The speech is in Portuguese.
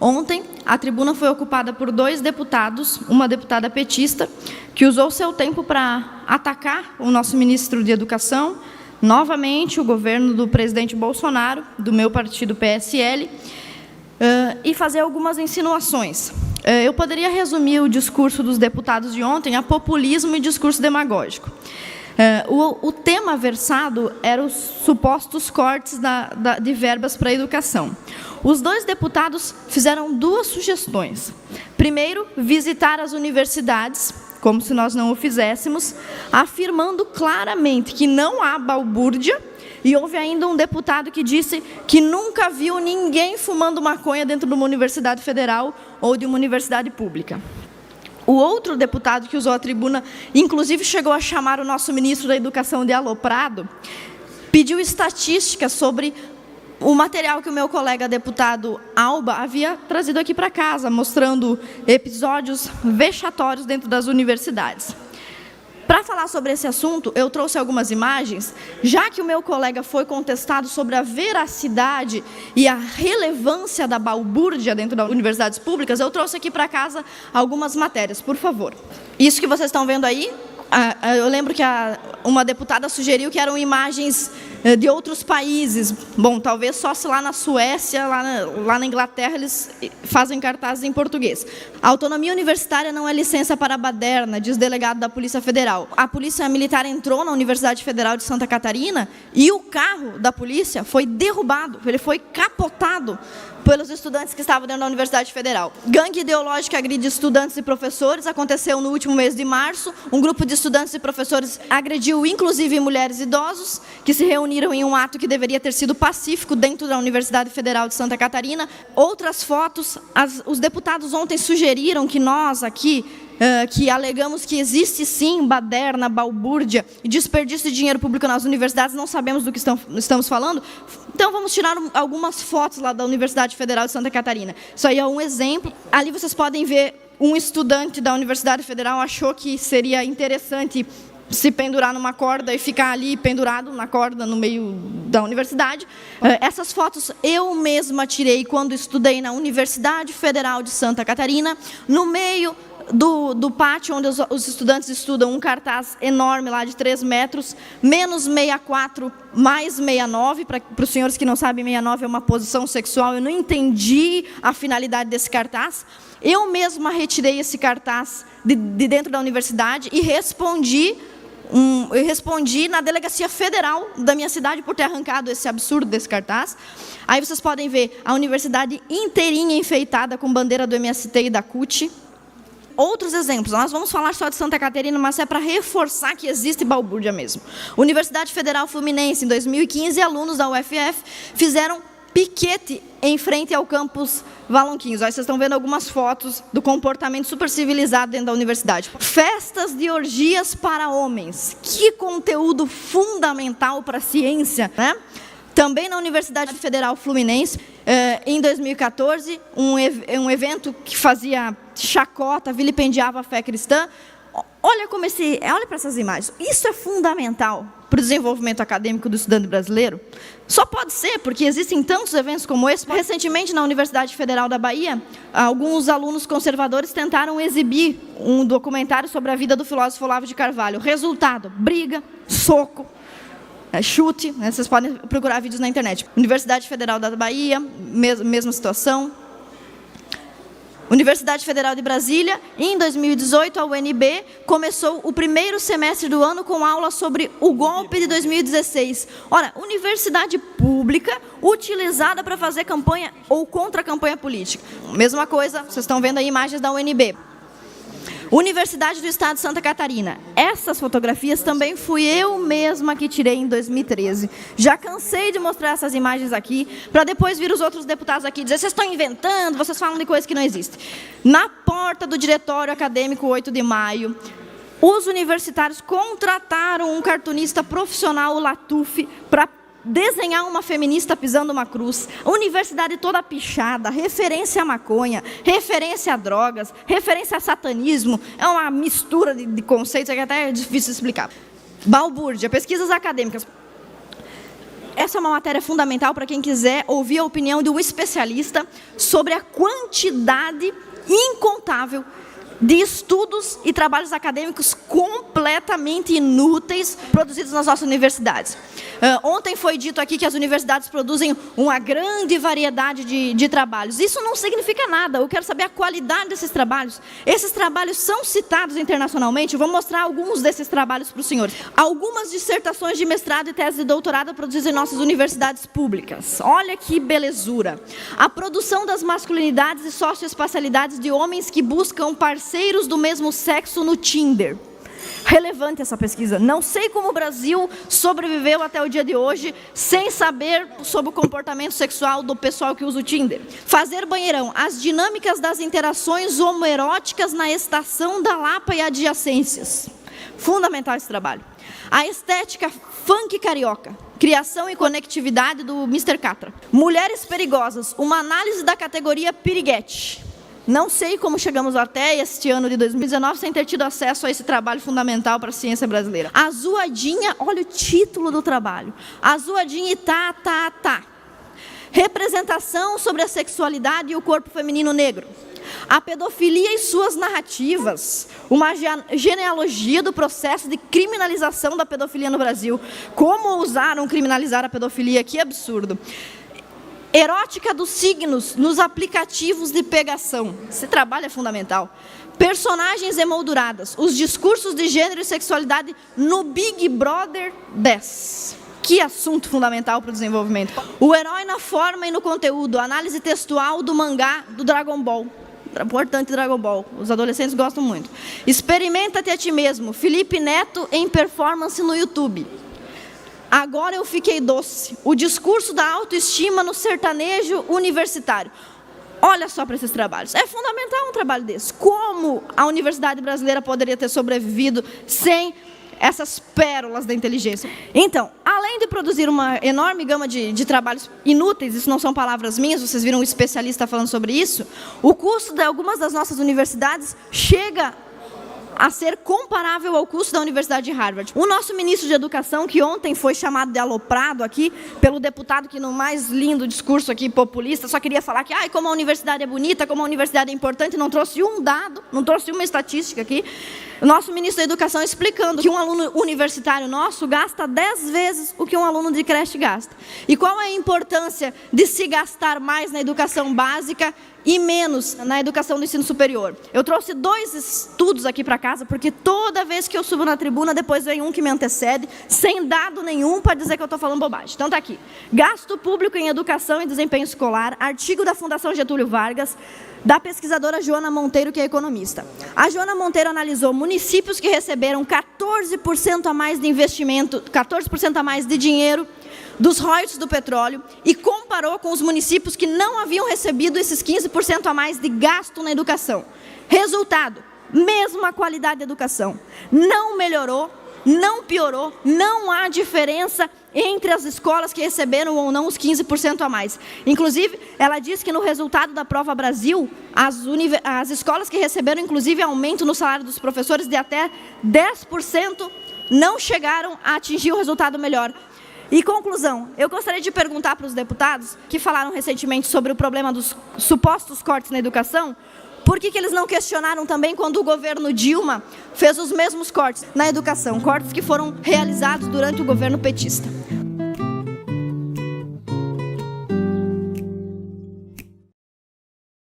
Ontem, a tribuna foi ocupada por 2 deputados, uma deputada petista, que usou seu tempo para atacar o nosso ministro de Educação, novamente o governo do presidente Bolsonaro, do meu partido PSL, e fazer algumas insinuações. Eu poderia resumir o discurso dos deputados de ontem a populismo e discurso demagógico. O tema versado era os supostos cortes de verbas para a educação. Os 2 deputados fizeram 2 sugestões. Primeiro, visitar as universidades, como se nós não o fizéssemos, afirmando claramente que não há balbúrdia, e houve ainda um deputado que disse que nunca viu ninguém fumando maconha dentro de uma universidade federal ou de uma universidade pública. O outro deputado que usou a tribuna, inclusive chegou a chamar o nosso ministro da Educação de aloprado, pediu estatísticas sobre o material que o meu colega deputado Alba havia trazido aqui para casa, mostrando episódios vexatórios dentro das universidades. Para falar sobre esse assunto, eu trouxe algumas imagens, já que o meu colega foi contestado sobre a veracidade e a relevância da balbúrdia dentro das universidades públicas, eu trouxe aqui para casa algumas matérias, por favor. Isso que vocês estão vendo aí, eu lembro que uma deputada sugeriu que eram imagens de outros países. Bom, talvez só se lá na Suécia, lá na Inglaterra, eles fazem cartazes em português. A autonomia universitária não é licença para a baderna, diz delegado da Polícia Federal. A Polícia Militar entrou na Universidade Federal de Santa Catarina e o carro da polícia foi derrubado, ele foi capotado pelos estudantes que estavam dentro da Universidade Federal. Gangue ideológica agride estudantes e professores, aconteceu no último mês de março. Um grupo de estudantes e professores agrediu inclusive mulheres e idosos, que se reuniram em um ato que deveria ter sido pacífico dentro da Universidade Federal de Santa Catarina. Outras fotos, os deputados ontem sugeriram que nós aqui, que alegamos que existe sim baderna, balbúrdia e desperdício de dinheiro público nas universidades, não sabemos do que estamos falando. Então vamos tirar algumas fotos lá da Universidade Federal de Santa Catarina. Isso aí é um exemplo. Ali vocês podem ver um estudante da Universidade Federal achou que seria interessante se pendurar numa corda e ficar ali pendurado na corda no meio da universidade. Essas fotos eu mesma tirei quando estudei na Universidade Federal de Santa Catarina, no meio do pátio onde os estudantes estudam, um cartaz enorme lá de 3 metros, menos 64, mais 69, para os senhores que não sabem, 69 é uma posição sexual, eu não entendi a finalidade desse cartaz. Eu mesma retirei esse cartaz de dentro da universidade e respondi na delegacia federal da minha cidade por ter arrancado esse absurdo desse cartaz. Aí vocês podem ver a universidade inteirinha enfeitada com bandeira do MST e da CUT. Outros exemplos, nós vamos falar só de Santa Catarina, mas é para reforçar que existe balbúrdia mesmo. Universidade Federal Fluminense, em 2015, alunos da UFF fizeram piquete em frente ao campus Valonquinhos. Aí vocês estão vendo algumas fotos do comportamento super civilizado dentro da universidade. Festas de orgias para homens. Que conteúdo fundamental para a ciência, né? Também na Universidade Federal Fluminense, em 2014, um evento que fazia chacota, vilipendiava a fé cristã. Olha para essas imagens. Isso é fundamental para o desenvolvimento acadêmico do estudante brasileiro. Só pode ser, porque existem tantos eventos como esse. Recentemente, na Universidade Federal da Bahia, alguns alunos conservadores tentaram exibir um documentário sobre a vida do filósofo Olavo de Carvalho. Resultado, briga, soco, chute, né? Vocês podem procurar vídeos na internet. Universidade Federal da Bahia, mesma situação. Universidade Federal de Brasília, em 2018, a UNB começou o primeiro semestre do ano com aula sobre o golpe de 2016. Ora, universidade pública utilizada para fazer campanha ou contra-campanha política. Mesma coisa, vocês estão vendo aí imagens da UNB. Universidade do Estado de Santa Catarina. Essas fotografias também fui eu mesma que tirei em 2013. Já cansei de mostrar essas imagens aqui, para depois vir os outros deputados aqui dizer, vocês estão inventando, vocês falam de coisas que não existem. Na porta do Diretório Acadêmico 8 de maio, os universitários contrataram um cartunista profissional, o Latuf, para desenhar uma feminista pisando uma cruz, a universidade toda pichada, referência a maconha, referência a drogas, referência a satanismo, é uma mistura de conceitos que até é difícil explicar. Balbúrdia, pesquisas acadêmicas. Essa é uma matéria fundamental para quem quiser ouvir a opinião de um especialista sobre a quantidade incontável de estudos e trabalhos acadêmicos completamente inúteis produzidos nas nossas universidades. Ontem foi dito aqui que as universidades produzem uma grande variedade de trabalhos. Isso não significa nada. Eu quero saber a qualidade desses trabalhos. Esses trabalhos são citados internacionalmente. Eu vou mostrar alguns desses trabalhos para os senhores. Algumas dissertações de mestrado e tese de doutorado produzidas em nossas universidades públicas. Olha que belezura. A produção das masculinidades e socioespacialidades de homens que buscam parceiros do mesmo sexo no Tinder. Relevante essa pesquisa. Não sei como o Brasil sobreviveu até o dia de hoje sem saber sobre o comportamento sexual do pessoal que usa o Tinder. Fazer banheirão. As dinâmicas das interações homoeróticas na estação da Lapa e adjacências. Fundamental esse trabalho. A estética funk carioca. Criação e conectividade do Mr. Catra. Mulheres perigosas. Uma análise da categoria piriguete. Não sei como chegamos até este ano de 2019 sem ter tido acesso a esse trabalho fundamental para a ciência brasileira. A zoadinha, olha o título do trabalho. A zoadinha e tá. Representação sobre a sexualidade e o corpo feminino negro. A pedofilia e suas narrativas. Uma genealogia do processo de criminalização da pedofilia no Brasil. Como ousaram criminalizar a pedofilia? Que absurdo. Erótica dos signos nos aplicativos de pegação. Esse trabalho é fundamental. Personagens emolduradas. Os discursos de gênero e sexualidade no Big Brother 10. Que assunto fundamental para o desenvolvimento. O herói na forma e no conteúdo. Análise textual do mangá do Dragon Ball. Importante Dragon Ball. Os adolescentes gostam muito. Experimenta-te a ti mesmo. Felipe Neto em performance no YouTube. Agora eu fiquei doce. O discurso da autoestima no sertanejo universitário. Olha só para esses trabalhos. É fundamental um trabalho desse. Como a universidade brasileira poderia ter sobrevivido sem essas pérolas da inteligência? Então, além de produzir uma enorme gama de trabalhos inúteis, isso não são palavras minhas, vocês viram um especialista falando sobre isso, o custo de algumas das nossas universidades chega a ser comparável ao custo da Universidade de Harvard. O nosso ministro de Educação, que ontem foi chamado de aloprado aqui, pelo deputado que no mais lindo discurso aqui populista, só queria falar que como a universidade é bonita, como a universidade é importante, não trouxe um dado, não trouxe uma estatística aqui. O nosso ministro da Educação explicando que um aluno universitário nosso gasta 10 vezes o que um aluno de creche gasta. E qual é a importância de se gastar mais na educação básica e menos na educação do ensino superior? Eu trouxe 2 estudos aqui para casa, porque toda vez que eu subo na tribuna, depois vem um que me antecede, sem dado nenhum para dizer que eu estou falando bobagem. Então está aqui. Gasto público em educação e desempenho escolar, artigo da Fundação Getúlio Vargas, da pesquisadora Joana Monteiro, que é economista. A Joana Monteiro analisou municípios que receberam 14% a mais de investimento, 14% a mais de dinheiro dos royalties do petróleo e comparou com os municípios que não haviam recebido esses 15% a mais de gasto na educação. Resultado, mesma qualidade da educação. Não melhorou, não piorou, não há diferença entre as escolas que receberam ou não os 15% a mais. Inclusive, ela diz que no resultado da Prova Brasil, as escolas que receberam, inclusive, aumento no salário dos professores de até 10%, não chegaram a atingir o resultado melhor. E conclusão, eu gostaria de perguntar para os deputados que falaram recentemente sobre o problema dos supostos cortes na educação, por que eles não questionaram também quando o governo Dilma fez os mesmos cortes na educação, cortes que foram realizados durante o governo petista?